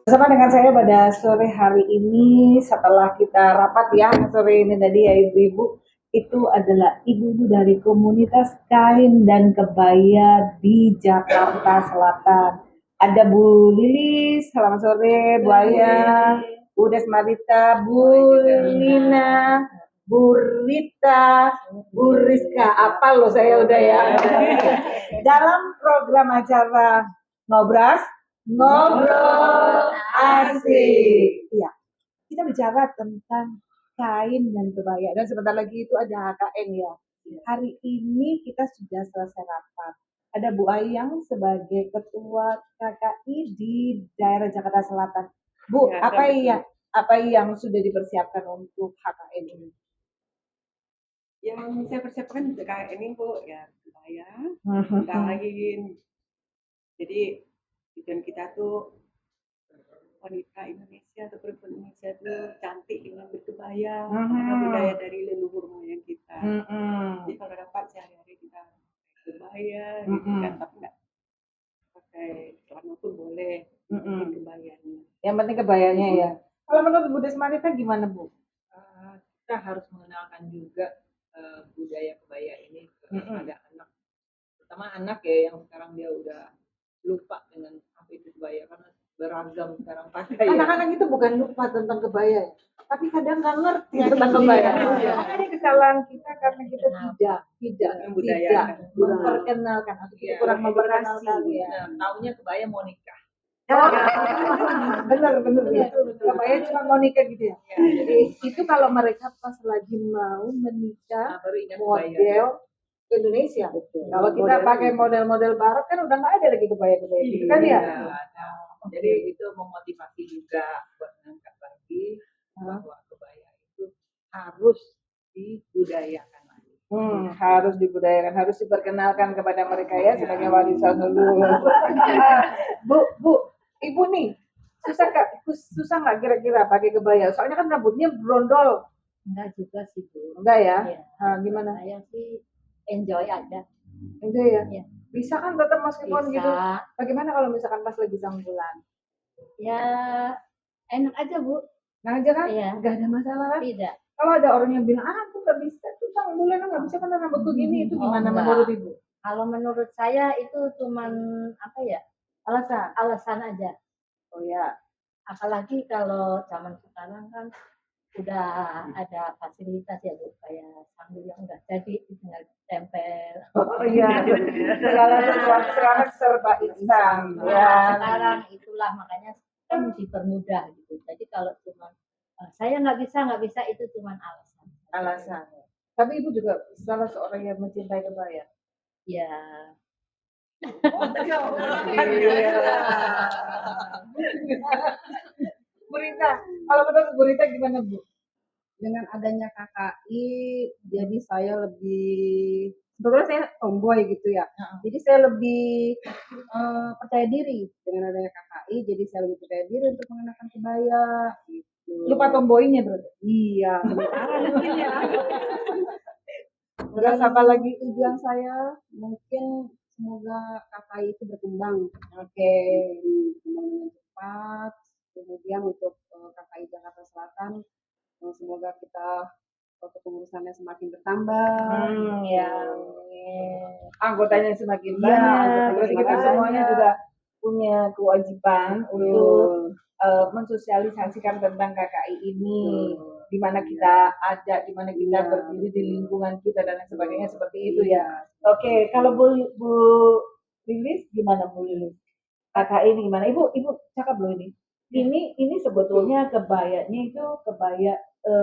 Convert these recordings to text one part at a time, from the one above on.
Bersama dengan saya pada sore hari ini setelah kita rapat ya sore ini tadi ya ibu-ibu, itu adalah ibu-ibu dari komunitas kain dan kebaya di Jakarta Selatan. Ada Bu Lilis, selamat sore Bu Aya, Bu Desmarita, Bu Lina, Bu Rita, Bu Rizka, apa loh saya udah ya. Dalam program acara Ngobrol asik. Iya, kita bicara tentang kain dan kebaya. Dan sebentar lagi itu ada HKN ya. Hari ini kita sudah selesai rapat. Ada Bu Ayang sebagai Ketua KKI di daerah Jakarta Selatan. Bu, ya, apa yang sudah dipersiapkan untuk HKN ini? Yang saya persiapkan untuk KKN ini Bu, ya kebaya, kain. Jadi tujuan kita tuh wanita Indonesia atau perempuan Indonesia tuh cantik dengan berkebaya, karena budaya dari leluhur moyang kita. Jadi kalau dapat sehari-hari kita kebaya, gitu kan, tapi nggak pakai celana pun boleh, kebayanya. Yang penting kebayanya ya. Kalau menurut Bu Desmarita gimana Bu? Kita harus mengenalkan juga budaya kebaya ini kepada anak, terutama anak ya yang sekarang dia udah lupa dengan apa itu kebaya karena beragam sekarang pakai. Anak-anak itu bukan lupa tentang kebaya, tapi kadang nggak ngerti tentang kebaya. Ini kesalahan kita karena kita tidak memperkenalkan atau kita kurang memperkenalkan ya. Taunya kebaya mau nikah. Benar kebaya cuma mau nikah gitu ya. Jadi itu kalau mereka pas lagi mau menikah model Indonesia. Kalau kita pakai model-model barat kan udah nggak ada lagi kebaya-kebaya gitu kan ya. Jadi itu memotivasi juga buat mengangkat lagi bahwa kebaya itu harus dibudayakan lagi. Harus dibudayakan, harus diperkenalkan kepada mereka ya sebagai warisan dulu. Bu, Ibu nih susah nggak kira-kira pakai kebaya? Soalnya kan rambutnya brondol. Enggak juga sih Bu. Enggak ya? Gimana? Saya sih enjoy aja. Enjoy ya? Ya. Bisa kan tetap meskipun gitu. Bagaimana kalau misalkan pas lagi bulan? Ya enak aja Bu. Nah aja kan? Iya. Nggak ada masalah kan? Tidak. Kalau ada orang yang bilang, aku nggak bisa tuh bulan nggak bisa karena rambutku gini, itu gimana menurut Ibu? Kalau menurut saya itu cuman apa ya? Alasan aja. Oh ya. Apalagi kalau zaman sekarang kan udah ada fasilitas ya Bu, kayak sambil yang udah jadi tinggal tempel. Oh iya, segala sesuatu sekarang serba instan. Ya. Sekarang itulah makanya kan dipermudah gitu. Jadi kalau cuma saya nggak bisa itu cuma alasan. Alasan. Tapi Ibu juga salah seorang yang mencintai kebaya. Ya. Bu Rita, kalau menurut Bu Rita gimana Bu? Dengan adanya KKI, jadi saya lebih sebetulnya saya tomboy gitu ya. Jadi saya lebih percaya diri dengan adanya KKI, jadi saya lebih percaya diri untuk mengenakan kebaya. Gitu. Lupa tomboynya berarti? Iya, sementara mungkin ya. Terus apa lagi tujuan saya? Mungkin semoga KKI itu berkembang. Oke. Berkembang dengan cepat. Kemudian untuk KKI Jakarta Selatan, semoga kita kepengurusannya semakin bertambah. Anggotanya semakin banyak. Berarti kita semuanya juga punya kewajiban untuk mensosialisasikan tentang KKI ini, di mana kita ada, di mana kita berdiri di lingkungan kita dan lain sebagainya seperti itu ya. Oke, kalau Bu Lilis gimana Bu Lilis? KKI ini gimana? Ibu cakap loh ini. Ini sebetulnya kebayanya itu kebaya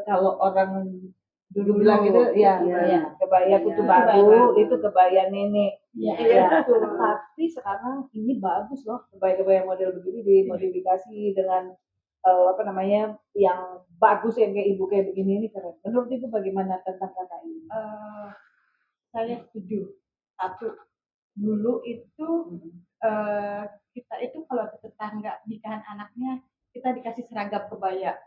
kalau orang dulu bilang gitu ya, kebaya kutu baru itu kebaya nenek. Ya. Tapi sekarang ini bagus loh kebaya-kebaya model begini dimodifikasi dengan yang bagus yang kayak ibu kayak begini ini keren. Menurut Ibu bagaimana tentang kata ini? Saya setuju. Satu, dulu itu kita itu kalau tetangga nikahan anaknya kita dikasih seragam kebaya.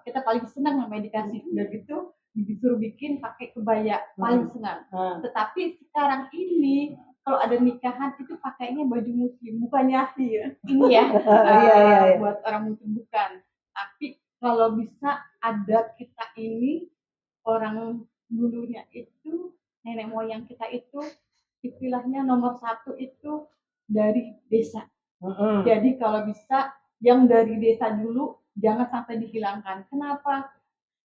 Kita paling senang namanya dikasih. Udah gitu disuruh bikin pakai kebaya paling senang. Tetapi sekarang ini kalau ada nikahan itu pakainya baju muslim, bukannya ini ya buat orang muslim, bukan. Tapi kalau bisa adat kita ini, orang dulunya itu nenek moyang kita itu istilahnya nomor satu itu dari desa. Jadi kalau bisa yang dari desa dulu jangan sampai dihilangkan. Kenapa?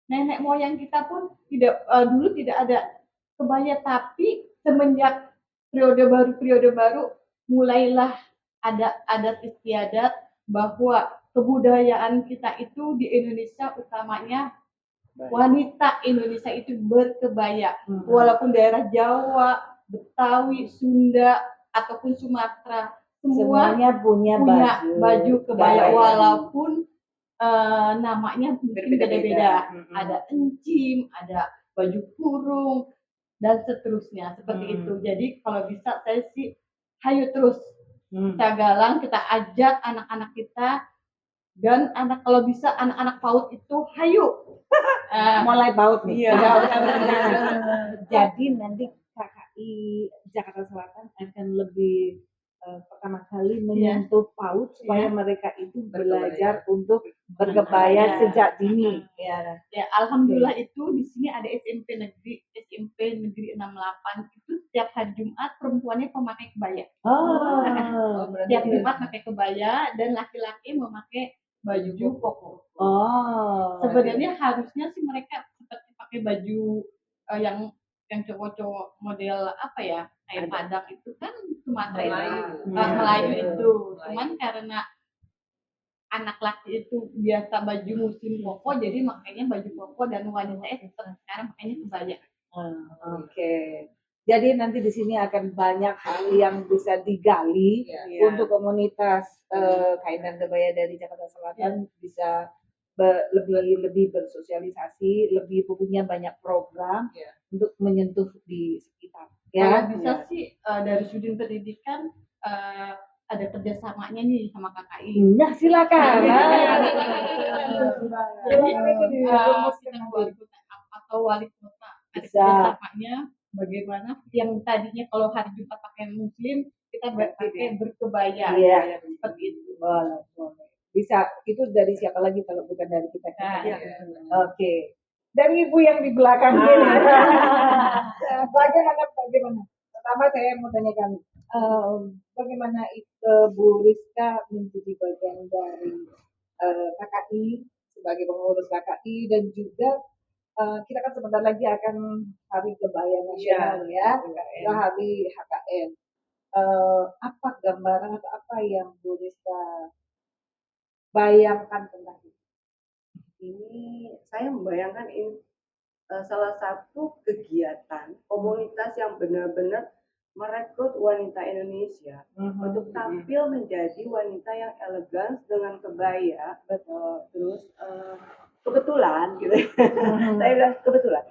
Nenek moyang kita pun dulu tidak ada kebaya, tapi semenjak periode baru mulailah ada adat istiadat bahwa kebudayaan kita itu di Indonesia utamanya wanita Indonesia itu berkebaya. Walaupun daerah Jawa, Betawi, Sunda ataupun Sumatera semuanya punya baju kebaya, walaupun namanya mungkin beda-beda. Ada encim, ada baju kurung dan seterusnya seperti itu. Jadi kalau bisa saya sih hayu terus kita galang, kita ajak anak-anak kita, dan kalau bisa anak-anak PAUD itu hayu mulai PAUD nih. Jadi nanti KKI Jakarta Selatan akan lebih pertama kali menyentuh PAUD supaya mereka itu belajar untuk berkebaya sejak dini. Ya, alhamdulillah itu di sini ada SMP negeri 68 itu setiap hari Jumat perempuannya memakai kebaya. Setiap Jumat pakai kebaya dan laki-laki memakai baju koko. Sebenarnya harusnya sih mereka seperti pakai baju yang cowok-cowok model apa ya, kayak Padang itu kan Sumatera Melayu itu. Cuman karena anak laki itu biasa baju musim koko, jadi makanya baju koko, dan wanita sekarang makanya kebaya. Jadi nanti di sini akan banyak hal yang bisa digali untuk komunitas kain dan kebaya dari Jakarta Selatan bisa lebih bersosialisasi, lebih punya banyak program untuk menyentuh di sekitar. Kalau bisa sih dari sudin pendidikan ada kerjasamanya nih sama KKI. Nah, silakan. Jadi atau wali kota ada kerjasamanya bagaimana yang tadinya kalau hari Jumat pakai muslim kita pakai berkebaya. Seperti itu. Boleh. Bisa, itu dari siapa lagi kalau bukan dari kita? Oke. Dari ibu yang di belakang ini. Bagaimana? Pertama saya mau tanyakan, bagaimana Bu Rizka menjadi bagian dari KKI sebagai pengurus KKI, dan juga kita kan sebentar lagi akan Hari Kebaya Nasional Hari HKN. Apa gambaran atau apa yang Bu Rizka bayangkan tentang itu? Ini saya membayangkan ini salah satu kegiatan komunitas yang benar-benar merekrut wanita Indonesia untuk tampil menjadi wanita yang elegan dengan kebaya. Terus kebetulan gitu. Saya bilang kebetulan.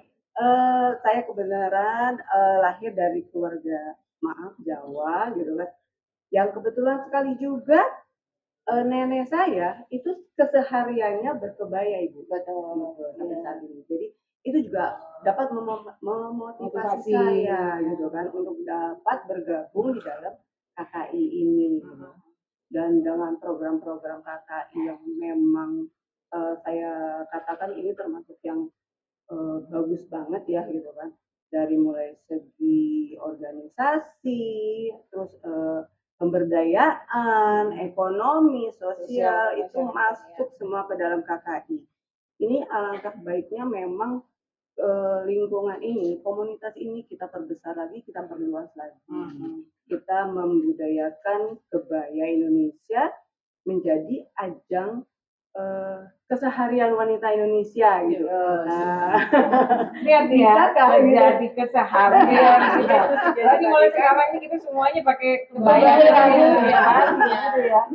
Saya kebenaran lahir dari keluarga Jawa gitu kan. Yang kebetulan sekali juga nenek saya itu kesehariannya berkebaya, Ibu, sampai saat ini. Jadi itu juga dapat memotivasi saya gitu kan untuk dapat bergabung di dalam KKI ini. Dan dengan program-program KKI yang memang saya katakan ini termasuk yang bagus banget ya gitu kan. Dari mulai segi organisasi, terus pemberdayaan, ekonomi, sosial itu masuk semua ke dalam KKI. Ini alangkah baiknya memang lingkungan ini, komunitas ini kita perbesar lagi, kita perluas lagi. Kita membudayakan kebaya Indonesia menjadi ajang keseharian wanita Indonesia gitu. Lihat ya, jadi keseharian. Jadi mulai sekarang ini kita semuanya pakai kebaya.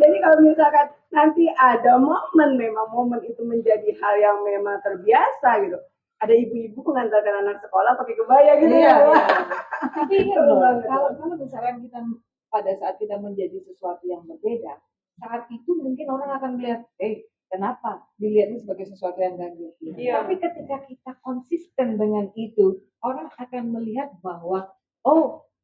Jadi kalau misalkan nanti ada momen itu menjadi hal yang memang terbiasa gitu. Ada ibu-ibu mengantarkan anak sekolah pakai kebaya gitu Tapi kalau misalnya kita pada saat kita menjadi sesuatu yang berbeda, saat itu mungkin orang akan melihat, kenapa dilihatnya sebagai sesuatu yang ganjil? Tapi ketika kita konsisten dengan itu, orang akan melihat bahwa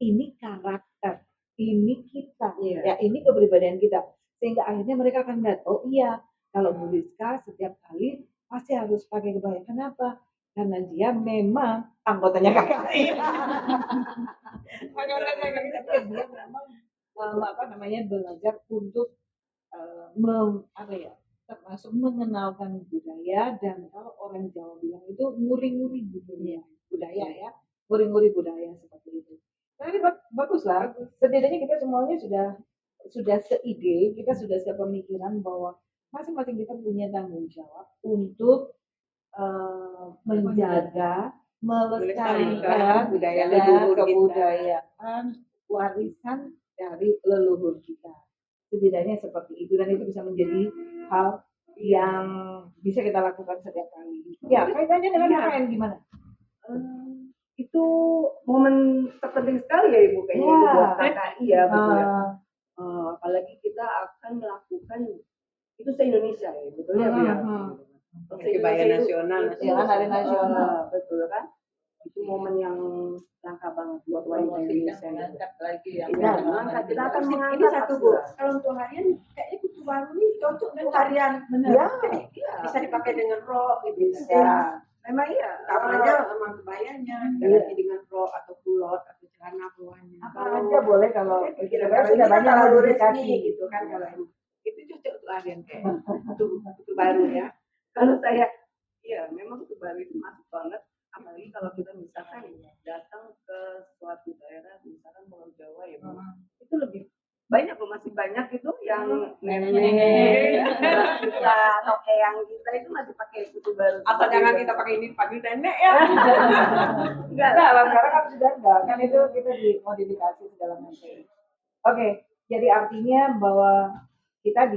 ini karakter, ini kita, ya ini kepribadian kita, sehingga akhirnya mereka akan melihat, oh iya, kalau Bu Rizka setiap kali pasti harus pakai kebaya. Kenapa? Karena dia memang anggotanya KKI. Dia memang belajar untuk termasuk mengenalkan budaya, dan kalau orang Jawa bilang itu nguri-nguri budaya ya, nguri-nguri budaya seperti itu. Nah ini bagus lah. Setidaknya kita semuanya sudah seide, kita sudah sepemikiran bahwa masing-masing kita punya tanggung jawab untuk menjaga, melestarikan budaya dan kebudayaan warisan dari leluhur kita. Setidaknya seperti itu, dan itu bisa menjadi hal yang bisa kita lakukan setiap kali. Ya, kaitannya dengan KKN gimana? Itu momen terpenting sekali ya Ibu, kayaknya itu buat KKI ya, betul ya. Apalagi kita akan melakukan itu se-Indonesia ya, betul ya Bu ya. Kebaya nasional, hari nasional, betul kan? Itu momen yang langka banget buat wanita Indonesia. Kita akan mengangkat ini satu Bu. Kalau untuk harian kayaknya kutu baru ini cocok dengan harian, benar. Ya, bisa dipakai dengan rok gitu. Ya. Memang iya. aja sama kebayanya, dengan rok atau kulot atau celana bawahnya. Apa aja boleh kalau kita sudah banyak modifikasi gitu kan, kalau itu cocok untuk harian kayak itu baru ya. Kalau saya, iya memang itu baru itu masuk banget. Apalagi kalau kita misalkan datang ke suatu daerah, misalkan Pulau Jawa ya, itu lebih banyak loh, masih banyak itu yang nenek kita atau eyang kita itu masih pakai kutu baru. Atau jangan kita pakai ini panggil nenek ya. Enggak lah, sekarang kan sudah enggak, kan itu kita dimodifikasi segala macam. Oke, jadi artinya bahwa kita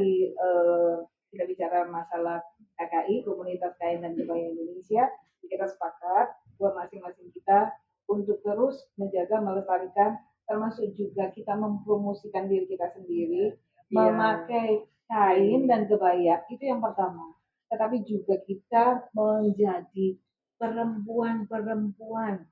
kita bicara masalah KKI, Komunitas Kain dan Kebaya Indonesia, kita sepakat bahwa masing-masing kita untuk terus menjaga, melestarikan, termasuk juga kita mempromosikan diri kita sendiri, memakai kain dan kebaya, itu yang pertama. Tetapi juga kita menjadi perempuan-perempuan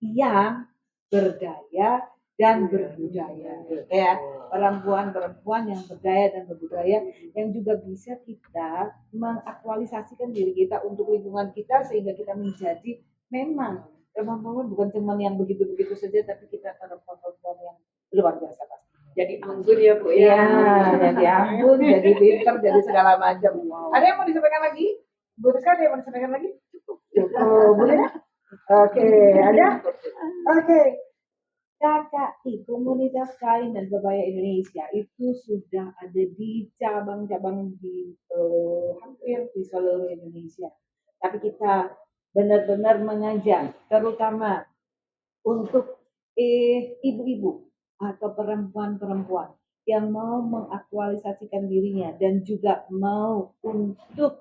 yang berdaya dan berbudaya, ya, perempuan-perempuan yang berdaya dan berbudaya, yang juga bisa kita mengaktualisasikan diri kita untuk lingkungan kita, sehingga kita menjadi memang perempuan bukan cuma yang begitu-begitu saja, tapi kita perempuan-perempuan yang luar biasa pasti. Jadi anggun ya Bu ya. Jadi anggun, jadi pinter, jadi segala macam. Ada yang mau disampaikan lagi? Bu Rizka, ada yang mau disampaikan lagi? Cukup. Boleh? Oke, ada? Oke. KKI, Komunitas Kain dan Kebaya Indonesia, itu sudah ada di cabang-cabang di hampir di seluruh Indonesia. Tapi kita benar-benar mengajak, terutama untuk ibu-ibu atau perempuan-perempuan yang mau mengaktualisasikan dirinya dan juga mau untuk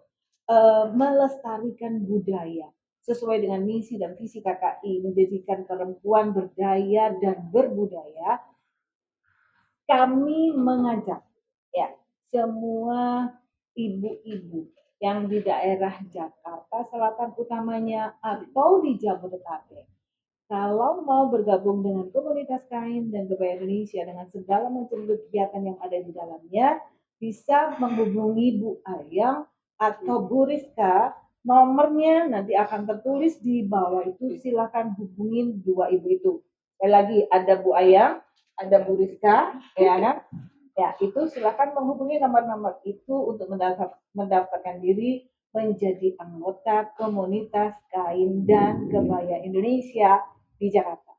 melestarikan budaya sesuai dengan misi dan visi KKI, menjadikan perempuan berdaya dan berbudaya. Kami mengajak ya semua ibu-ibu yang di daerah Jakarta Selatan utamanya atau di Jabodetabek, kalau mau bergabung dengan Komunitas Kain dan Kebaya Indonesia dengan segala macam kegiatan yang ada di dalamnya, bisa menghubungi Bu Ayang atau Bu Rizka. Nomornya nanti akan tertulis di bawah itu, silakan hubungin dua ibu itu. Sekali lagi, ada Bu Ayang, ada Bu Rizka, ya kan? Ya, itu silakan menghubungi nomor-nomor itu untuk mendaftarkan diri menjadi anggota Komunitas Kain dan Kebaya Indonesia di Jakarta.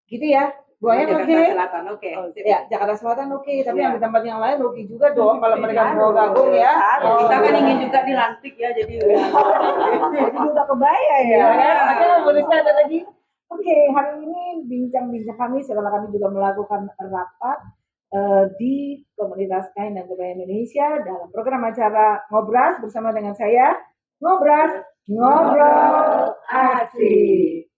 Gitu ya, Bu Ayang, oke? Jakarta Selatan, oke. Ya, Jakarta Selatan oke, tapi yang di tempat yang lain oke juga dong kalau mereka mau gabung ya. Kita kan ingin juga dilantik ya, jadi jadi juga kebaya ya. Ada boleh ada lagi? Oke, hari ini bincang-bincang kami setelah kami juga melakukan rapat di Komunitas Kain dan Kebaya Indonesia dalam program acara Ngobras bersama dengan saya, Ngobras, Ngobrol Asik.